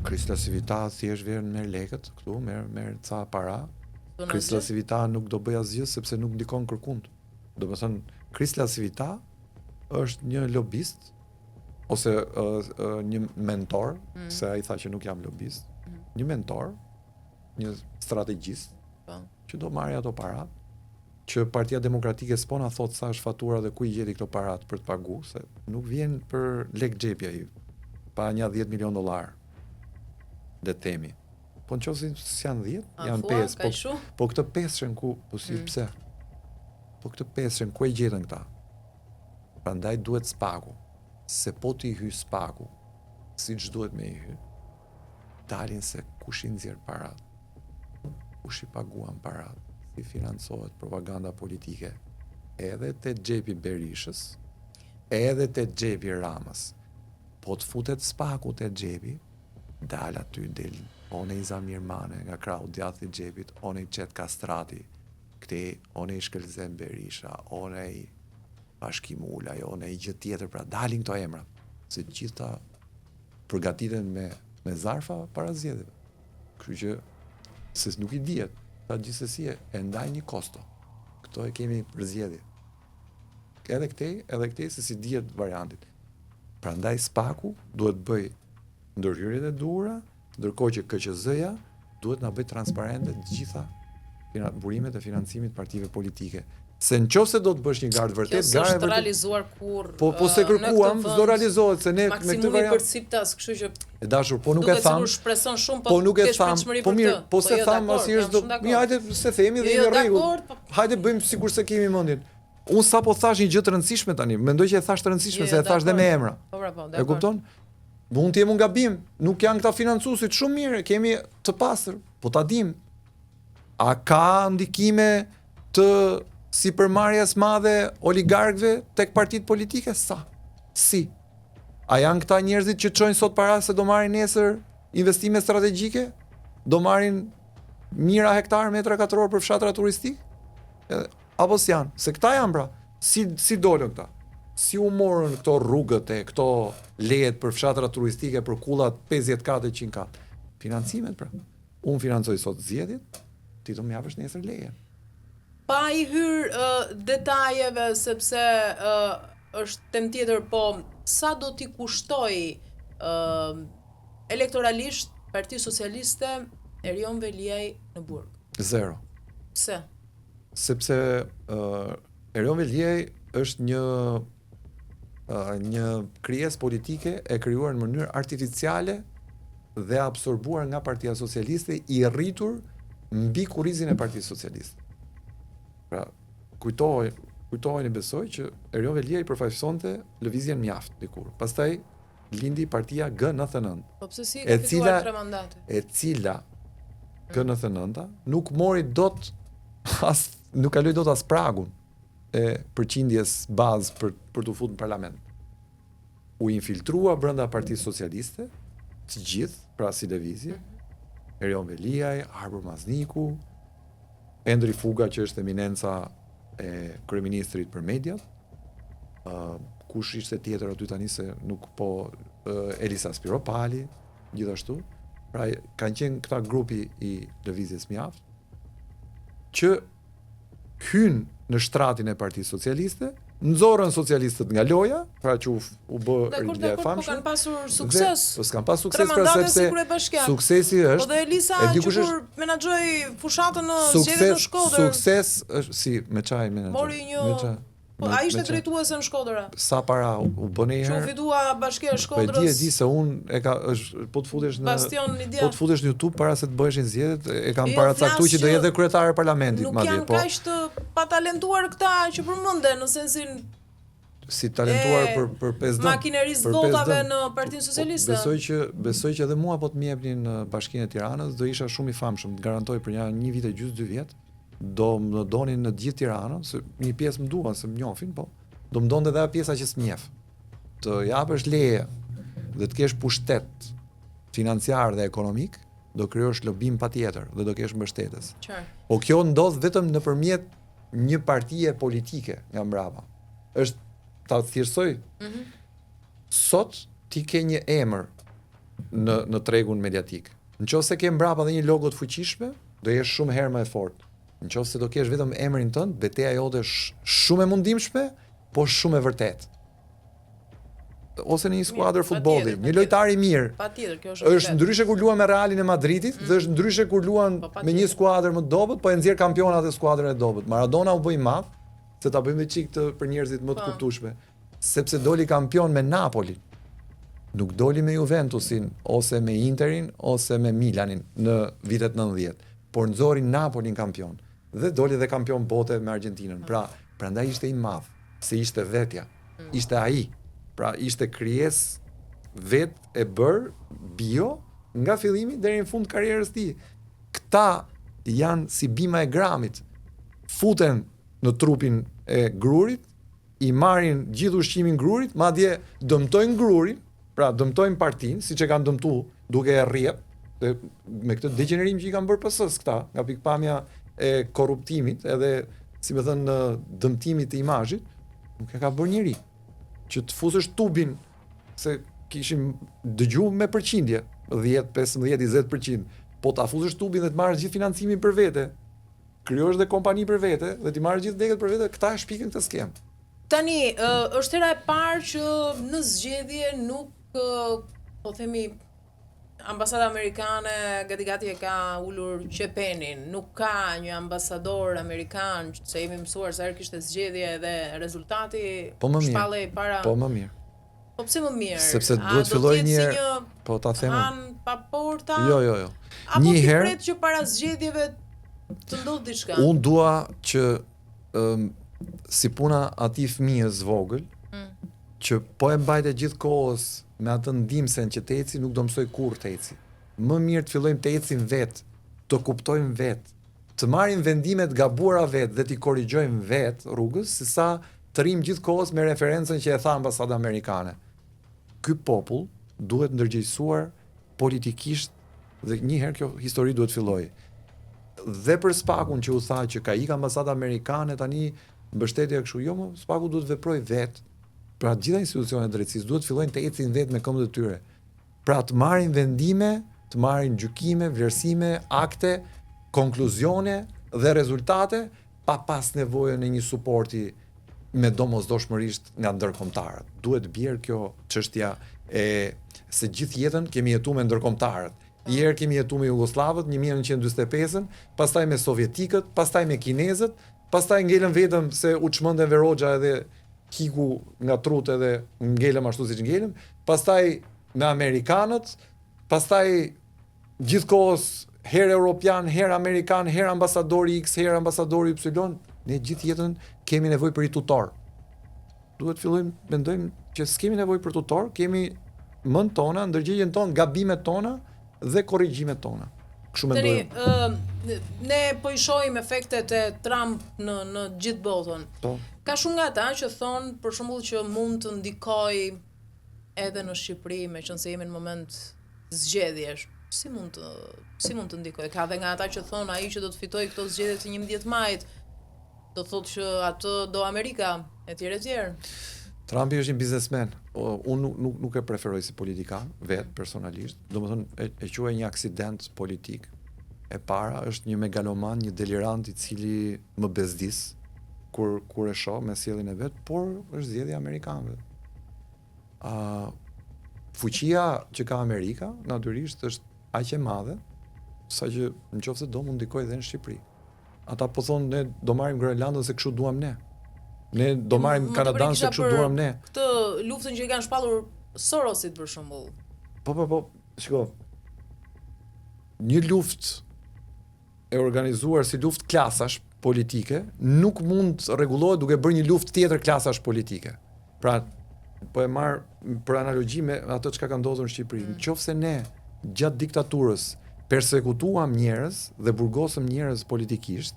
Krisla Civita thjesht vjen merr lekët këtu, merr ca para. Krisla Civita nuk do bëj asgjë sepse nuk ndikon kërkund. Do të thënë Krisla Civita është një lobist ose një mentor, se ai tha që nuk jam lobist. Një mentor, një strategjist që do marrë ato parat, që Partia Demokratike s'po na thot sa është fatura dhe ku i gjeti këto parat për të paguar, se nuk vjen për lek xhepi ai, pa një $10 milion. Le të themi. Po nëse janë 10, janë 5, po këtë 5 ku, po si pse? Po këtë 5 ku e gjetën këta? Prandaj duhet spaku. Se po ti hy spaku, siç duhet me i hy, dalin se kush i nxjerr parat, kush i paguan parat, si financohet propaganda politike, edhe te xhepi Berishës, edhe te xhepi Ramës. Po të futet spaku te xhepi, dal aty del one i Zamir Mane nga krau djathi i xhepit, one i Qet Kastrati, këti one i Shkëlzem Berisha, one i Bashkimula, one i gjë tjetër, pra dalin këto emra, se gjitha përgatiten me zarfa para zgjedhjeve. Kështu që se nuk i dihet, ta gjithsesi e ndaj një kosto. Këto e kemi për zgjedhje. Edhe këtej se si dihet variantit. Prandaj spaku duhet bëj ndërhyrjet e duhura, ndërkohë që KQZ-ja duhet na bëj transparente të gjitha burimet e financimit partive politike. Se nëse do të bësh një garë vërtet, garë është realizuar kur po se kërkuam, s'do realizohet se ne me këtë variant për Ciptas, kështu që e dashur, po nuk e tham. Shpreson shumë, po nuk e tham. Po mirë, po se tham asnjëherë do. Mirë, hajde se themi dhe në rregull. Hajde bëjmë sikur se kemi mendjen. Unë sapo thash një gjë të rëndësishme tani, mendoj që e thash të rëndësishme se e thash dhe me emra. E kupton? Mund të jemi un gabim, nuk janë këta financuesit shumë mirë, kemi të pastër, po ta dim. A ka ndikime të sipërmarrjes madhe oligarkëve tek partitë politike? Sa? Si? A janë këta njerëzit që çojnë sot para se do marrin nesër investime strategjike? Do marrin mijëra hektar metra katror për fshatra turistik? Apo s'janë? Se këta janë pra. Si dolën këta? Si u morën këto rrugët e këto lejet për fshatra turistike për kullat 50 katë, 100 katë? Financimet pra. Unë financoj sot zgjedhjet, ti do më japësh nesër leje. Pa i hyrë detajeve, sepse është temë tjetër, po sa do t'i kushtoj elektoralisht Partia Socialiste Erion Veliaj në burg? 0. Pse? Sepse Erion Veliaj është një krijesë politike e krijuar në mënyrë artificiale dhe absorbuar nga Partia Socialiste, i rritur mbi kurrizin e Partisë Socialiste. Pra, kujtoheni besoj që Erion Veliaj përfaqësonte lëvizjen mjaft dikur. Pastaj lindi partia G99. Po pse si ka fituar 3 mandate? E cila G99 nuk mori dot nuk kaloi dot as pragun e përqindjes bazë për të futur në parlament. U infiltrua brenda Partisë Socialiste, të gjithë, pra si lëvizje, Erion Veliaj, Arber Mazniku, Endri Fuga që është eminenca e kryeministrit për mediat, kush ishte tjetër aty tani se nuk po, Elisa Spiropali, gjithashtu, pra kanë qenë këta grupi i lëvizjes mjaft, që hynë në shtratin e Partisë Socialiste, nxorën socialistët nga loja, pra që u bë rinjë e famshme. Po kanë pasur sukses. Po s'kan pas sukses pra sepse suksesi është. Po dhe Elisa që kur menaxhoi fushatën në zgjedhjet në Shkodër. Sukses është si me çaj menaxhoi. Mori një Po ai ishte drejtuese në Shkodër. Sa para u bën një herë. Që fitua Bashkia e Shkodrës. Po e di se unë po të futesh në YouTube para se të bëheshin zgjedhjet, e kam paracaktuar që do jetë kryetare e parlamentit madje, po. Nuk janë kaq të patalentuar këta që përmenden në sensin si talentuar për 5 dëm. Makinerisë votave në Partinë Socialiste. Besoj që edhe mua po të më jepnin në Bashkinë e Tiranës, do isha shumë i famshëm, të garantoj për një vit e gjys, 2 vjet. Do më donin në gjithë Tiranën, se një pjesë më duan, se më njohin, po. Do më donte edhe ajo pjesa që s'mjef. Të japësh leje dhe të kesh pushtet financiar dhe ekonomik, do krijosh lobim patjetër dhe do kesh mbështetës. Po kjo ndodh vetëm nëpërmjet një partie politike nga mbrapa. Është ta thjeshtoj. Sot ti ke një emër në tregun mediatik. Nëse ke mbrapa dhe një logo të fuqishme, do jesh shumë herë më e fortë. Nëse do kesh vetëm emrin tënd, betejë jote është shumë e mundimshme, po shumë e vërtetë. Ose në një skuadër futbolli, një lojtar i mirë. Patjetër, kjo është ndryshe kur luan me Realin e Madridit dhe është ndryshe kur luan me një skuadër më të dobët, po e nxjerr kampionat e skuadrën e dobët. Maradona u bë i madh, se ta bëjmë çik për njerëzit më të kuptueshme, sepse doli kampion me Napoli. Nuk doli me Juventusin, ose me Interin, ose me Milanin në vitet 90, por nxori Napolin kampion. Dhe doli dhe kampion bote me Argentinën. Prandaj ishte i madh, se ishte vetja, ishte ai. Pra ishte krijesë vetë e bërë bio nga fillimi deri në fund të karrierës tij. Këta janë si bima e gramit. Futen në trupin e grurit, i marrin gjithë ushqimin grurit, madje dëmtojnë grurin, pra dëmtojnë partinë, siç e kanë dëmtuar duke e rrjep, me këtë degenerim që i kanë bërë PS-s këta, nga pikpamja e korruptimit edhe, si më thënë, dëmtimit të imazhit, nuk e ka bërë njëri. Që të fusësh tubin, se kishim dëgjuar me përqindje, 10, 15, 20%, po ta fusësh tubin dhe të marrësh gjithë financimin për vete, krijosh dhe kompani për vete, dhe ti marrësh gjithë lekët për vete, këta e shpikin këtë skem. Tani, është hera e parë që në zgjedhje nuk, po themi, ambasada amerikane gati e ka ulur qepenin, nuk ka një ambasador amerikan, se jemi mësuar se herë kishte zgjedhje dhe rezultati shpallej para. Po më mirë. Po pse më mirë? Sepse duhet filloj një po ta them. Pa porta. Jo. Apo ti pret që para zgjedhjeve të ndodh diçka? Unë dua që si puna atij fëmijës vogël, që po e mbajte gjithkohës me atë ndimsen që të eci, nuk do mësoj kurrë të eci. Më mirë të fillojmë të ecim vetë, të kuptojmë vetë, të marrim vendimet gabuara vetë dhe t'i korrigjojmë vetë rrugës, se sa të rrim gjithkohës me referencën që e tha ambasada amerikane. Ky popull duhet ndërgjegjësuar politikisht dhe një herë kjo histori duhet fillojë. Dhe për Spakun që u tha që ka ikë ambasada amerikane tani mbështetja kështu, jo më Spaku duhet veproj vetë. Pra gjitha institucionet drejtësisë duhet fillojnë të ecin vetë me këmbët e tyre. Pra të marrin vendime, të marrin gjykime, vlerësime, akte, konkluzione dhe rezultate pa pas nevojën e një suporti me domosdoshmërisht nga ndërkombëtarët. Duhet bjerë kjo çështja se gjithë jetën kemi jetuar me ndërkombëtarët. Një herë kemi jetuar me Jugosllavët 1945-ën, pastaj me sovjetikët, pastaj me kinezët, pastaj ngelën vetëm se u çmendën Veroxha edhe hiku nga trut edhe ngelëm ashtu siç ngelëm, pastaj me amerikanët, pastaj gjithkohës herë europian, herë amerikan, herë ambasadori X, herë ambasadori Y, ne gjithë jetën kemi nevojë për i tutor. Duhet fillojmë mendojmë që s'kemi nevojë për tutor, kemi mend tona, ndërgjegjen tonë, gabimet tona dhe korrigjimet tona. Kështu mendoj. Ne po i shohim efektet e Trump në gjithë botën. Po. Ka shumë nga ata që thonë, për shembull, që mund të ndikojë edhe në Shqipëri, meqense jemi në moment zgjedhjesh. Si mund të ndikojë? Ka edhe nga ata që thonë ai që do të fitojë këto zgjedhje të 11 majit, do thotë që atë do Amerika, etj. Trumpi është një biznesmen. Unë nuk e preferoj si politikan, vetë personalisht. Domethënë e quaj një aksident politik. E para është një megaloman, një delirant i cili më bezdis kur e shoh me sjelljen e vet, por është zgjedhja amerikanëve. Fuqia që ka Amerika natyrisht është aq e madhe sa që nëse do mund ndikojë edhe në Shqipëri. Ata po thonë ne do marrim Groenlandën se kështu duam ne. Ne do marrim Kanadan se kështu duam ne. Këtë luftën që i kanë shpallur Sorosit për shembull. Po, shiko. Një luftë e organizuar si luftë klasash politike nuk mund rregullohet duke bërë një luftë tjetër klasash politike. Pra, po e marr për analogji me ato çka ka ndodhur në Shqipëri. Nëse ne gjatë diktaturës persekutuam njerëz dhe burgosëm njerëz politikisht,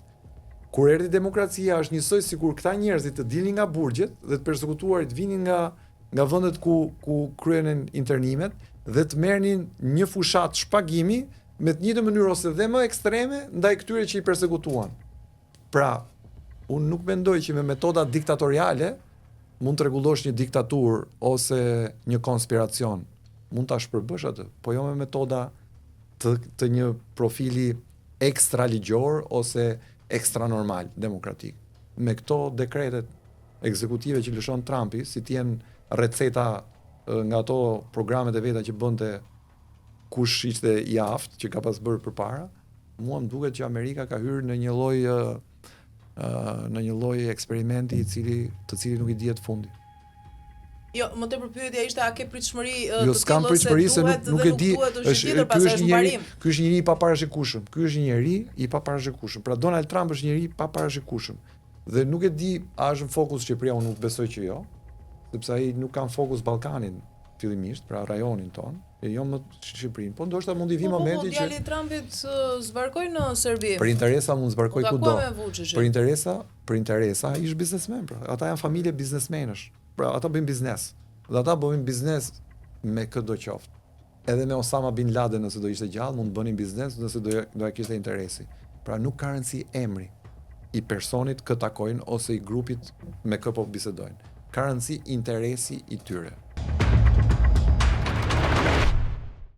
kur erdhi demokracia është njësoj sikur këta njerëzit të dilnin nga burgjet dhe të persekutuarit vinin nga vendet ku kryenen internimet dhe të merrnin një fushat shpagimi me të njëjtën mënyrë ose dhe më ekstreme ndaj këtyre që i persekutuan. Pra, unë nuk mendoj që me metoda diktatoriale mund të rregullosh një diktaturë ose një konspiracion. mund ta shpërbësh atë, po jo me metoda të një profili ekstra ligjor ose ekstra normal, demokratik. Me këto dekretet ekzekutive që lëshon Trumpi, si t'jen receta nga ato programet e veta që bënte kush ishte i aftë që ka pas bërë përpara, mua më duket që Amerika ka hyrë në një lloj eksperimenti të cili nuk i dihet fundi. Jo, më tepër pyetja ishte a ke pritshmëri jo, s'kam pritshmëri se nuk e di, ky është njëri i paparashikueshëm. Ky është njëri i paparashikueshëm. Pra Donald Trump është njëri i paparashikueshëm. Dhe nuk e di a është në fokus Shqipëria, unë nuk besoj që jo, sepse ai nuk ka në fokus Ballkanin fillimisht, pra rajonin ton, e jo më Shqipërinë. Po ndoshta mund i vi momenti që djali Trumpit zbarkoi në Serbi. Për interesa mund zbarkoj kudo. Për interesa ai është biznesmen, pra. Ata janë familje biznesmenësh. Pra ata bëjnë biznes. Dhe ata bëjnë biznes me çdo qoftë. Edhe me Osama bin Laden nëse do ishte gjallë, mund të bënin biznes nëse do kishte interesi. Pra nuk ka rëndësi emri i personit kë takojnë ose i grupit me kë po bisedojnë. Ka rëndësi interesi i tyre.